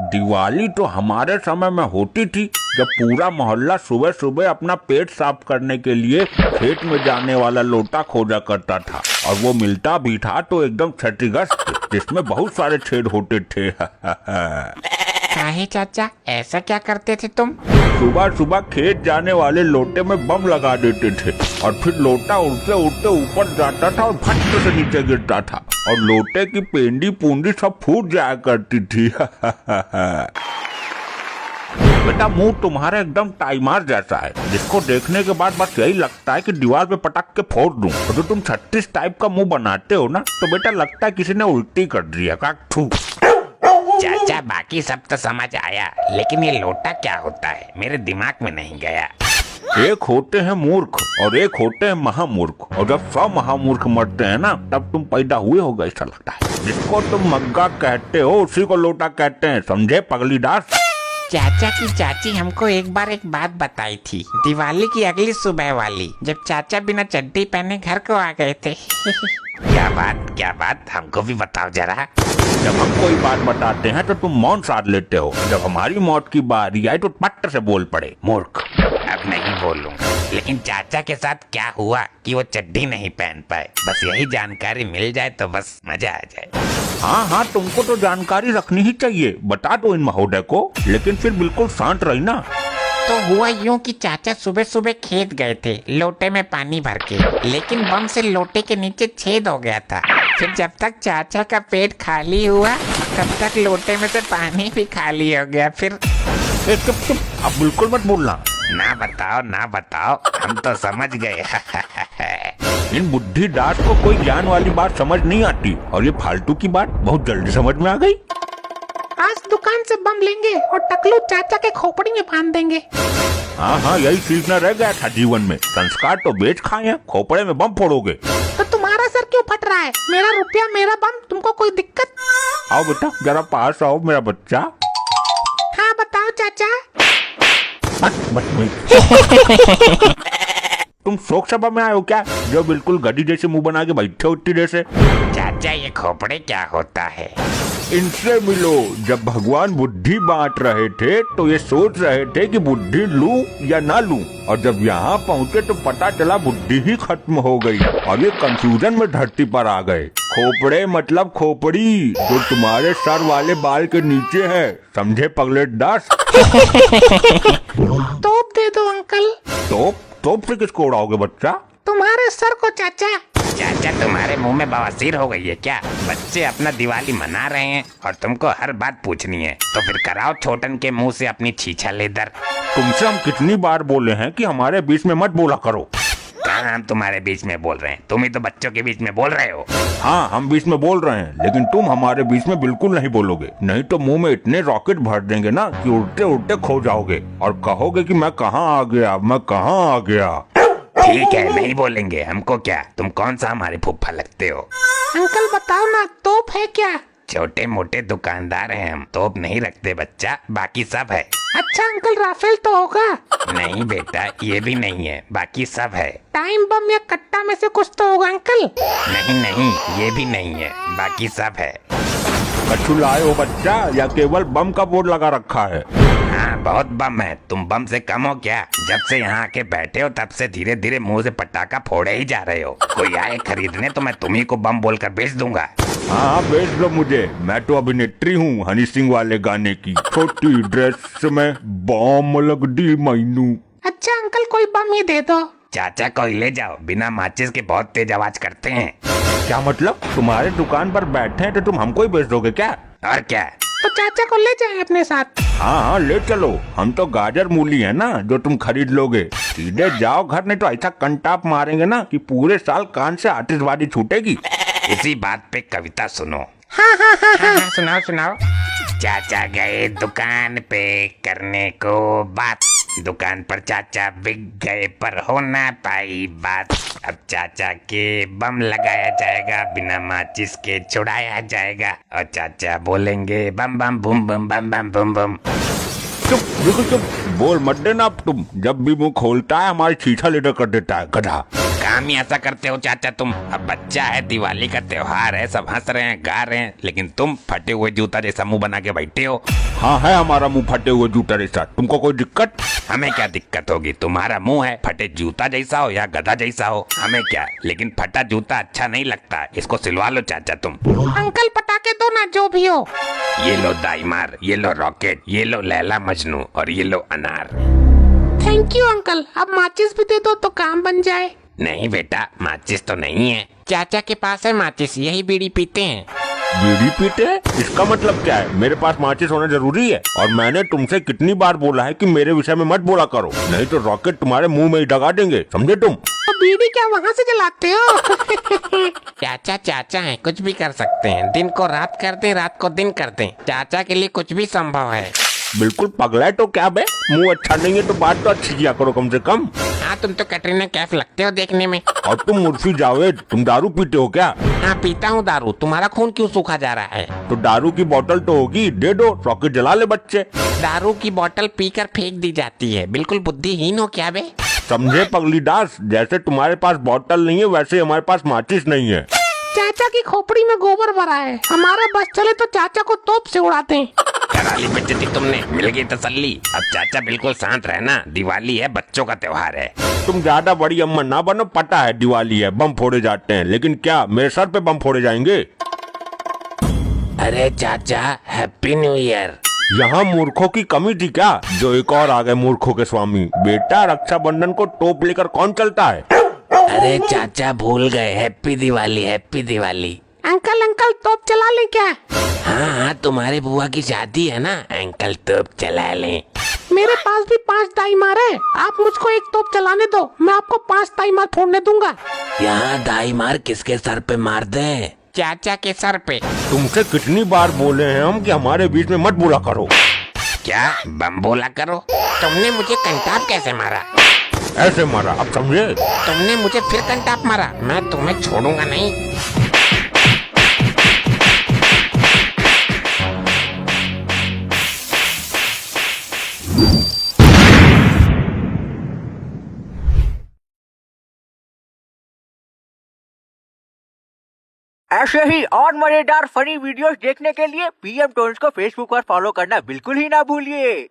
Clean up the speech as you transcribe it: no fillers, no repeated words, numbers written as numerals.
दिवाली तो हमारे समय में होती थी जब पूरा मोहल्ला सुबह सुबह अपना पेट साफ करने के लिए खेत में जाने वाला लोटा खोजा करता था और वो मिलता भी था तो एकदम क्षतिग्रस्त जिसमें बहुत सारे छेद होते थे। काहे चाचा, ऐसा क्या करते थे तुम? सुबह सुबह खेत जाने वाले लोटे में बम लगा देते थे और फिर लोटा उड़ते उड़ते ऊपर जाता था और फट से नीचे गिरता था और लोटे की पेंडी पूंडी सब फूट जाया करती थी। बेटा मुंह तुम्हारा एकदम टाइमर जैसा है जिसको देखने के बाद बस यही लगता है कि दीवार पे पटक के फोड़ दूं। और जो तुम 36 टाइप का मुंह बनाते हो ना तो बेटा लगता है किसी ने उल्टी कर दिया। चाचा बाकी सब तो समझ आया, लेकिन ये लोटा क्या होता है मेरे दिमाग में नहीं गया। एक होते हैं मूर्ख और एक होते हैं महामूर्ख, और जब 100 महामूर्ख मरते हैं ना तब तुम पैदा हुए होगा ऐसा लगता है। जिसको तुम मग्गा कहते हो उसी को लोटा कहते हैं, समझे पगली दास? चाचा की चाची हमको एक बार एक बात बताई थी, दिवाली की अगली सुबह वाली, जब चाचा बिना चड्डी पहने घर को आ गए थे। क्या बात हमको भी बताओ जरा। जब हम कोई बात बताते हैं तो तुम मौन साध लेते हो, जब हमारी मौत की बारी आई तो पट्ट से बोल पड़े मूर्ख। अब नहीं बोलूंगा, लेकिन चाचा के साथ क्या हुआ कि वो चड्डी नहीं पहन पाए, बस यही जानकारी मिल जाए तो बस मजा आ जाए। हाँ तुमको तो जानकारी रखनी ही चाहिए, बता दो इन महोदय को, लेकिन फिर बिल्कुल शांत रही ना। तो हुआ यूं कि चाचा सुबह सुबह खेत गए थे लोटे में पानी भर के, लेकिन बम से लोटे के नीचे छेद हो गया था। फिर जब तक चाचा का पेट खाली हुआ तब तक लोटे में से पानी भी खाली हो गया। फिर चुप, अब बिल्कुल मत बोलना। ना बताओ हम तो समझ गए। इन बुद्धि दास को कोई ज्ञान वाली बात समझ नहीं आती और ये फालतू की बात बहुत जल्दी समझ में आ गई। आज दुकान से बम लेंगे और टकलू चाचा के खोपड़ी में बांध देंगे। हाँ यही सीखना रह गया था जीवन में। संस्कार तो बेच खाए हैं, खोपड़े में बम फोड़ोगे। तो तुम्हारा सर क्यों फट रहा है? मेरा रुपया मेरा बम, तुमको कोई दिक्कत? आओ बेटा जरा पास आओ मेरा बच्चा। हाँ बताओ चाचा। तुम शोक सभा में आए हो क्या, जो बिल्कुल गधी जैसे मुंह बना के बैठे उठती जैसे? चाचा ये खोपड़े क्या होता है? इनसे मिलो। जब भगवान बुद्धि बांट रहे थे तो ये सोच रहे थे कि बुद्धि लूं या ना लूं, और जब यहाँ पहुँचे तो पता चला बुद्धि ही खत्म हो गई और ये कंफ्यूजन में धरती पर आ गए। खोपड़े मतलब खोपड़ी, जो तुम्हारे सर वाले बाल के नीचे है, समझे पगलेट दास? तोप दे दो अंकल। तोप से किसको उड़ाओगे बच्चा? तुम्हारे सर को चाचा। चाचा तुम्हारे मुंह में बवासीर हो गई है क्या? बच्चे अपना दिवाली मना रहे हैं और तुमको हर बात पूछनी है, तो फिर कराओ छोटन के मुंह से अपनी छीछा लेदर। तुमसे हम कितनी बार बोले हैं कि हमारे बीच में मत बोला करो। कहाँ हम तुम्हारे बीच में बोल रहे हैं, तुम ही तो बच्चों के बीच में बोल रहे हो। हाँ हम बीच में बोल रहे हैं, लेकिन तुम हमारे बीच में बिल्कुल नहीं बोलोगे, नहीं तो मुंह में इतने रॉकेट भर देंगे ना कि उड़ते उड़ते खो जाओगे और कहोगे कि मैं कहाँ आ गया। ठीक है नहीं बोलेंगे, हमको क्या, तुम कौन सा हमारे फूफा लगते हो? अंकल बताओ ना, तोप है क्या? छोटे मोटे दुकानदार हैं हम, तोप नहीं रखते बच्चा, बाकी सब है। अच्छा अंकल राफेल तो होगा? नहीं बेटा ये भी नहीं है, बाकी सब है। टाइम बम या कट्टा में से कुछ तो होगा अंकल? नहीं ये भी नहीं है, बाकी सब है। कछु लाए हो बच्चा या केवल बम का बोर्ड लगा रखा है? हाँ बहुत बम है, तुम बम से कम हो क्या? जब से यहाँ आके बैठे हो तब से धीरे धीरे मुंह से पटाखा फोड़े ही जा रहे हो। कोई आए खरीदने तो मैं तुम्ही को बम बोलकर बेच दूंगा। हाँ बेच दो मुझे, मैं तो अभिनेत्री हूँ हनी सिंह वाले गाने की। छोटी ड्रेस में बम लग दी मैनू। अच्छा अंकल कोई बम ही दे दो। चाचा को ले जाओ, बिना माचिस के बहुत तेज आवाज करते हैं। क्या मतलब? तुम्हारे दुकान पर बैठे हैं तो तुम हमको ही बेच दोगे क्या? और क्या, तो चाचा को ले जाए अपने साथ। हाँ ले चलो, हम तो गाजर मूली है ना जो तुम खरीद लोगे। सीधे जाओ घर, नहीं तो ऐसा कंटाप मारेंगे ना कि पूरे साल कान से आतिशबाजी छूटेगी। इसी बात पे कविता सुनो। हाँ, सुनाओ। चाचा गए दुकान पे करने को बात, दुकान पर चाचा बिक गए पर हो ना पाई बात। अब चाचा के बम लगाया जाएगा, बिना माचिस के छुड़ाया जाएगा और चाचा बोलेंगे बम बम बम बम बम बम बम बम। चुप बोल मत देना अब तुम, जब भी मुंह खोलता है हमारी छीछा लेटर कर देता है गधा। काम ही ऐसा करते हो चाचा तुम। अब बच्चा है, दिवाली का त्योहार है, सब हंस रहे हैं, गा रहे हैं, लेकिन तुम फटे हुए जूता जैसा मुंह बना के बैठे हो। हाँ है हमारा मुंह फटे हुए जूता जैसा, तुमको कोई दिक्कत? हमें क्या दिक्कत होगी? तुम्हारा मुंह है, फटे जूता जैसा हो या गधा जैसा हो, हमें क्या, लेकिन फटा जूता अच्छा नहीं लगता, इसको सिलवा लो चाचा तुम। अंकल पटाखे दो ना, जो भी हो। ये लो दाईमार, ये लो रॉकेट, ये लो लैला मजनू और ये लो अनार। थैंक यू अंकल, अब माचिस भी दे दो तो काम बन जाए। नहीं बेटा, माचिस तो नहीं है। चाचा के पास है माचिस, यही बीड़ी पीते हैं। बीड़ी पीते हैं? इसका मतलब क्या है? मेरे पास माचिस होना जरूरी है? और मैंने तुमसे कितनी बार बोला है कि मेरे विषय में मत बोला करो, नहीं तो रॉकेट तुम्हारे मुंह में ही दगा देंगे, समझे तुम? तो बीड़ी क्या वहाँ से जलाते हो? चाचा चाचा है, कुछ भी कर सकते हैं, दिन को रात कर दें, रात को दिन कर दें, चाचा के लिए कुछ भी संभव है। बिल्कुल पगला है तो क्या बे? मुंह अच्छा नहीं है तो बात तो अच्छी किया करो कम से कम। हाँ तुम तो कैटरीना कैफ लगते हो देखने में। और तुम मुर्फी जावेद, तुम दारू पीते हो क्या? हाँ पीता हूँ दारू, तुम्हारा खून क्यों सूखा जा रहा है? तो दारू की बोतल तो होगी, दे दो, रॉकेट जला ले बच्चे। दारू की बोतल पीकर फेंक दी जाती है, बिल्कुल बुद्धिहीन हो क्या बे? समझे पगली दास, जैसे तुम्हारे पास बोतल नहीं है वैसे हमारे पास माचिस नहीं है। चाचा की खोपड़ी में गोबर भरा है, हमारा बस चले तो चाचा को तोप से उड़ाते हैं। करा ली बेइज्जती तुमने, मिल गई तसल्ली। अब चाचा बिल्कुल शांत रहना, दिवाली है, बच्चों का त्योहार है। तुम ज्यादा बड़ी अम्मा ना बनो, पता है दिवाली है, बम फोड़े जाते हैं, लेकिन क्या मेरे सर पे बम फोड़े जाएंगे? अरे चाचा हैप्पी न्यू ईयर। यहाँ मूर्खों की कमी थी क्या, जो एक और आ गए मूर्खों के स्वामी। बेटा रक्षाबंधन को टोप लेकर कौन चलता है? अरे चाचा भूल गए, happy Diwali, happy Diwali. Uncle uncle तोप चला ले क्या? हाँ हाँ, तुम्हारे बुआ की शादी है ना, अंकल तोप चला लें। मेरे पास भी 5 दाईमार है, आप मुझको एक तोप चलाने दो, मैं आपको 5 दाईमार फोड़ने दूंगा। यहाँ दाईमार किसके सर पे मार दे? चाचा के सर पे। तुमसे कितनी बार बोले हैं हम कि हमारे बीच में मत बोला करो। क्या बम बोला करो? तुमने मुझे कंटाप कैसे मारा? ऐसे मारा, अब समझे? तुमने मुझे फिर कंटाप मारा, मैं तुम्हें छोड़ूंगा नहीं। ऐसे ही और मजेदार फनी वीडियोस देखने के लिए पीएम टोन्स को फेसबुक पर फॉलो करना बिल्कुल ही ना भूलिए।